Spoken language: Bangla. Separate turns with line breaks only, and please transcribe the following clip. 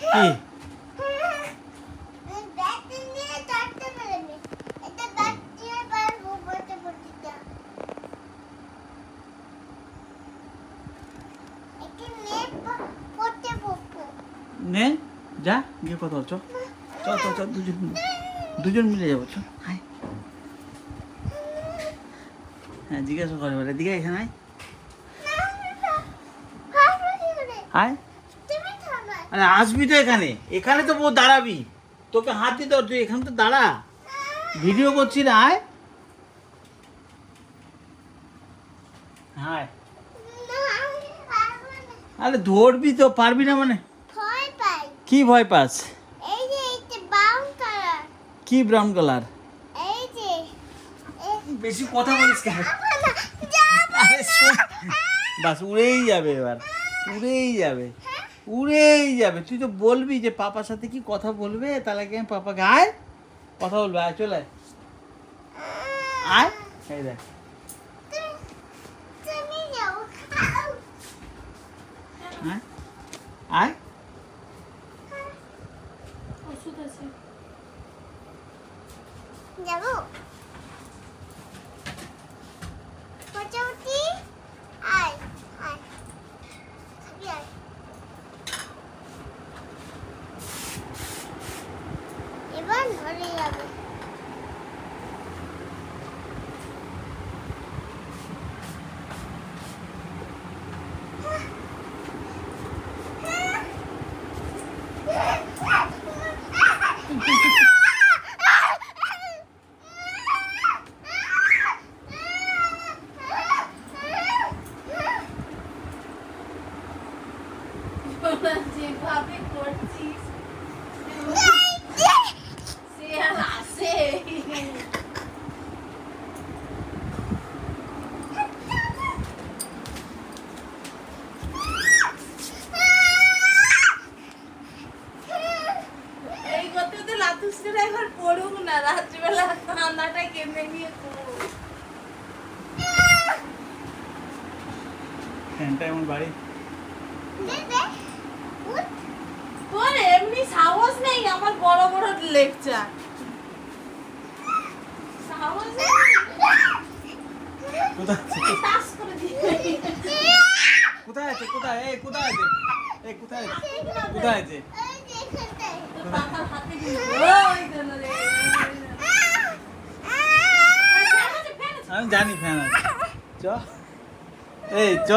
কি নে যা গিয়ে কথা বল, চল চল চল চল, দুজন মিলে যাবো, চল আয়। হ্যাঁ জিজ্ঞাসা করে বলে দিকে এখানে আয় আয়। আরে আসবি তো এখানে, এখানে তো বউ দাঁড়াবি, তোকে হাত দিতে হবে, তুই এখানে তো দাঁড়া, ভিডিও করছি না, আয় আয়। আরে ধরবি তো, পারবি না মানে? কি ভয় পাস? কি ব্রাউন কালার? বেশি কথা বলিস কেন? বাস উড়েই যাবে এবার, উড়েই যাবে, উড়েই যাবে। তুই তো বলবি যে পাপার সাথে কি কথা বলবে, তাহলে কি আমি পাপাকে আয় কথা বলবে, আয় চলে আয়। এই দেখ আয় আয়।
ওষুধ আছে
যাবো পচাউটি, আয় আয় খাবি আয়। এবার ধরে যাবে।
যেভাবে করছিস সে আর আসে। এই করতে তো লাতুসটা একবার পড়ুক না, রাত্রিবেলা ঠান্ডাটা কেমনে নিয়ে করুক।
ফ্যানটা এমন বাড়ি,
তোর এমনি সাহস নেই আমার বড় বড় লেকচার, সাহস নেই।
কোথায় আছে?
টাচ করে দিই।
কোথায় আছে? কোথায়? এই কোথায় আছে? এই কোথায় আছে? কোথায় আছে?
পাখার হাতে দিই। ওই জন্য রে।
আমি জানি ফ্যান আছে, চ এই চ।